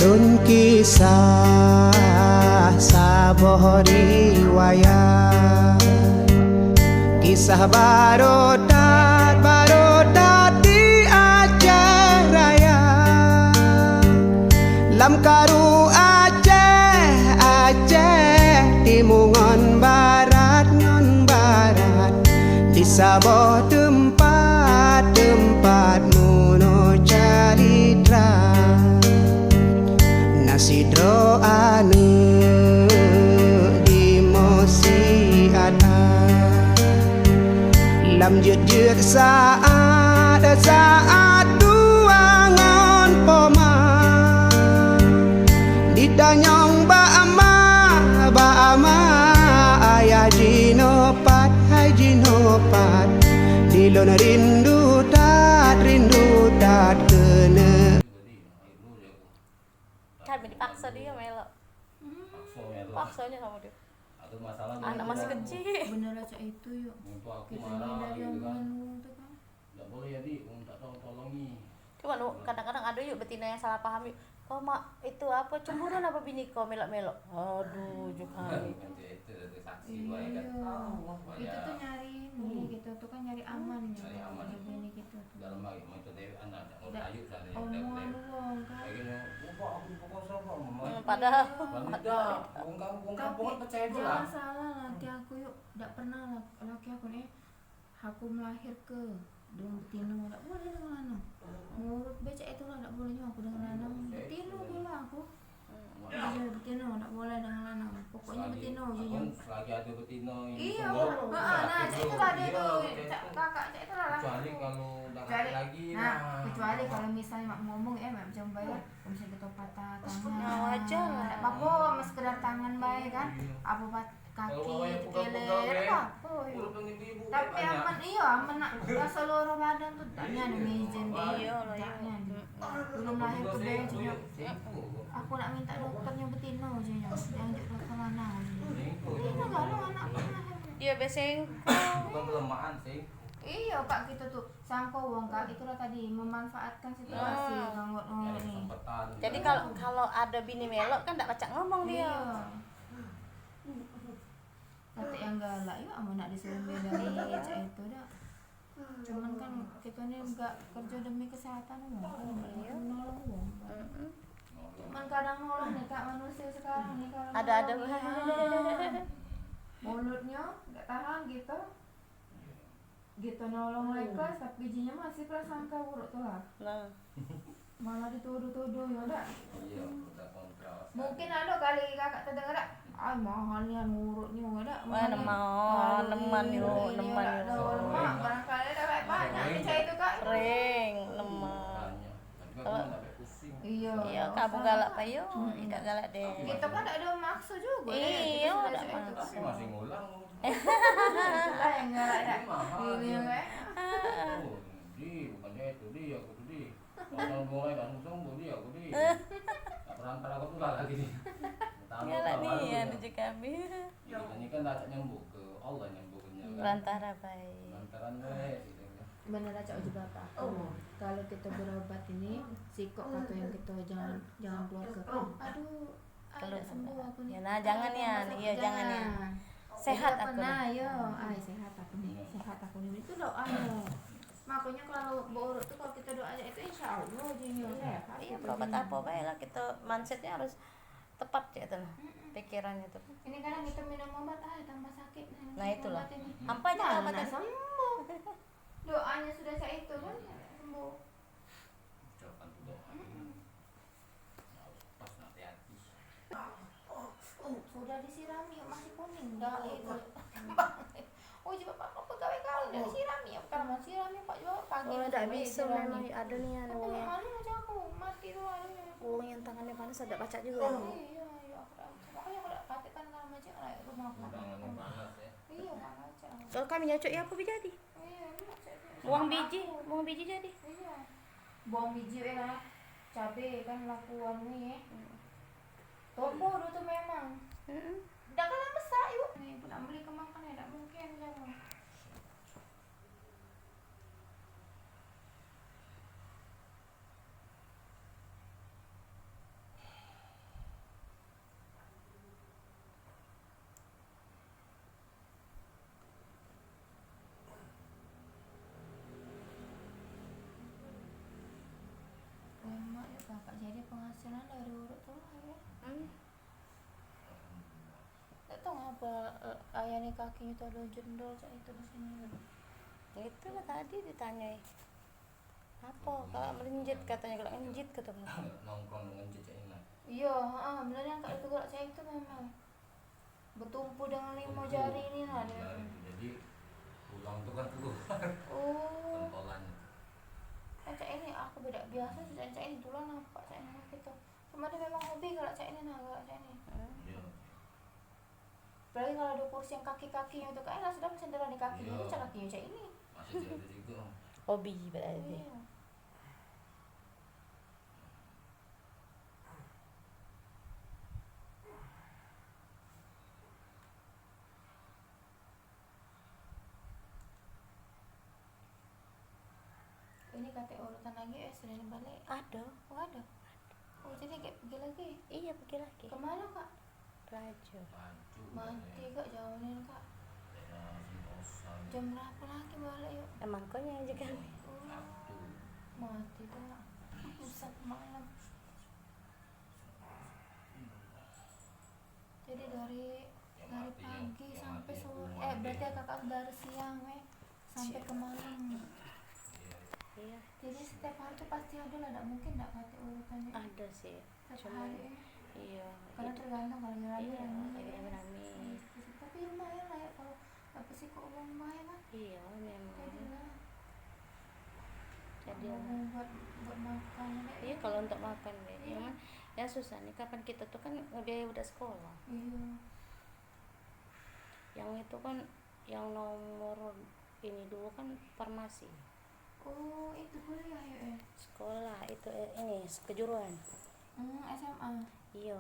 Alun kisah saboh riwayat, kisah barodat di Aceh Raya. Lam karu Aceh timungon barat ngon barat, di saboh tempat nuno calitra. Nasidro anu di mosi ada, lam jut saat tuangan poma, ditanyong ba'ama ayah jinopat hai jinopat, dilon rindu tat kena. Kan dipaksa dia melo. Paksanya sama dia. Anak masih kecil. Bener aja itu yuk. Kita dari omongan tuh kan. Enggak boleh ya di, tak tahu tolongi. Cuma kadang-kadang ada yuk betina yang salah paham yuk. Kau mak itu apa cemburuan apa bini kau melok-melok. Aduh juga. Itu saksi gua ya kan. Itu tuh nyari nih gitu tuh kan nyari aman ya. Nyari aman. Ini gitu tuh. Dalam lagi mau itu dewi anak mau tajuk sana. Omongan uang kan. Kayak gini, lupa aku pokok sama mama. Padahal Wanita, wong kampung kan percaya dulu lah. Jangan salah nanti aku yuk tidak pernah laki aku nih aku melahir ke dengan betina tidak boleh dengan lanang. Menurut becak itulah tidak boleh aku dengan lanang. Betina boleh aku. Iya betina tidak boleh dengan lanang. Pokoknya betina aja. Selagi ada betina ini. Iya, nah itu ada tuh kakak itu lah. Kecuali kalau udah lagi. Nah, kecuali kalau misalnya mak ngomong macam bayar, misalnya kita patah tangan. wajar lah. Tidak apa-apa, mas sekedar tangan baik kan. Apa kaki, kele, apa? Tapi aman aman nak seluruh badan tuh tanya nih izin. Iya loh ya. Belum lahir ke dia. Aku nak minta dokternya betina aja yang dokter lanang. Ini kalau anak Dia beseng. Bukan kelemahan sih. Iya kak gitu tuh sangko wong kak itulah tadi memanfaatkan situasi nganggot nih. Jadi kalau ada bini melok kan tidak pacak ngomong dia. Kata yang galak ya aman nak disuruh beda nih cak itu dah. Cuman kan kita nih enggak kerja demi kesehatan wong kan nolong wong. Cuman kadang nolong nih kak manusia sekarang nih kalau Ada mulutnya nggak tahan gitu nolong lekas tapi bijinya masih prasangka buruk tuh lah. Nah, Malah dituduh-tuduh ya udah. Iya, udah kontrol. Mungkin ada kali kakak terdengar mahalnya nurutnya ada. neman yo. Barangkali ada kayak banyak bisa itu kak. Ring, neman. Iya. Iya, kamu galak payo, tidak galak deh. Kita kan ada maksud juga. Iya, ada Tapi masih ngulang. Itulah yang galak dah. Ini kayak. Oh, bukannya itu dia, aku tuh di. Kalau mulai kan sombong dia, aku di. Perantara aku tuh lagi nih. Galak nih ya nuju kami. Ini kan tak nyambung ke Allah nyambungnya. Perantara baik. Lantaran baik. Benar aja uji bapak. Kalau kita berobat ini sikok atau yang kita jangan keluar ke. Aduh, tidak sembuh aku nih. Ya nah jangan ya, iya jangan ya. Sehat aku. Nah, yo, sehat aku nih. Sehat aku nih. Itu doanya. Makanya kalau berurut tuh kalau kita doa aja itu insya Allah jadinya. Iya, berobat apa baik lah kita mindsetnya harus tepat ya tuh pikirannya tuh. Ini kadang kita minum obat tambah sakit. Nah itulah. Apa aja obatnya sembuh. Doanya sudah saya itu kan sembuh. Ucapkan tuh doa. Harus pas hati-hati. Sudah disirami masih kuning dah itu. Oh coba pak apa pegawai kau udah disirami ya kalau mau sirami pak coba pagi. Oh tidak bisa memang ada nih Tapi uangnya. mana aja aku mati tuh anunya. Uang yang tangannya panas ada baca juga. Iya makanya aku udah patikan kalau macam rumah aku. Jangan panas ya. Iya panas aja. Kalau kami nyocok ya aku jadi. Iya Buang biji jadi. Iya. Buang biji kan cabe kan lakuan nih. Tombo dulu tuh memang. Dah kan besar yuk. Nih nak beli kemakan ya tak mungkin jangan. itulah ya. Hmm. Tak tahu ngapa ayah nih kakinya tuh ada jendol cak itu di sini. Itu lah tadi ditanyai apa kalau melinjit katanya, kalau nginjit kata bapak. Nongkrong dengan cecek ini. Iya, benernya kak itu gerak saya itu memang bertumpu dengan 5 jari ini lah dia. Jari itu. Jadi tulang itu kan keluar Oh, pentolannya. cak ini aku beda biasa sih cak ini tulang nampak cak ini gitu. Cuma dia memang hobi gerak cak ini gerak cak ini. Iya. Apalagi kalau ada kursi yang kaki-kakinya itu kayaknya sudah sendirian di kakinya itu cak kakinya cak ini. Masih jadi juga. Hobi berarti. Iya. Ini kata urutan lagi sudah balik. Ada. Oh ada. Oh jadi kayak pergi lagi. Iya pergi lagi. Kemana kak? Raja. Maju. Mati kak jauhin kak. Daerah Sentosa. Jam berapa lagi balik yuk? Emang kau yang juga. Sabtu. Mati kak. Pusat malam. Jadi dari pagi sampai sore. Berarti kakak dari siang sampai ke malam. Iya. Jadi setiap hari tuh pasti ada lah, tidak mungkin tidak kata urutannya. Ada sih. Setiap Cuma hari. iya. Karena Itu. tergantung kalau nyari Iya. Lagi rame-rame. Tapi lumayan lah ya kalau apa sih kok uang lumayan kan? Iya memang. Jadi lah. Jadi Mau buat makan. iya kalau untuk makan deh. Cuman ya susah nih kapan kita tuh kan udah sekolah. Iya. Yang itu kan yang nomor ini dulu kan farmasi. Oh itu kuliah ya? Sekolah itu ini kejuruan. SMA. Iya.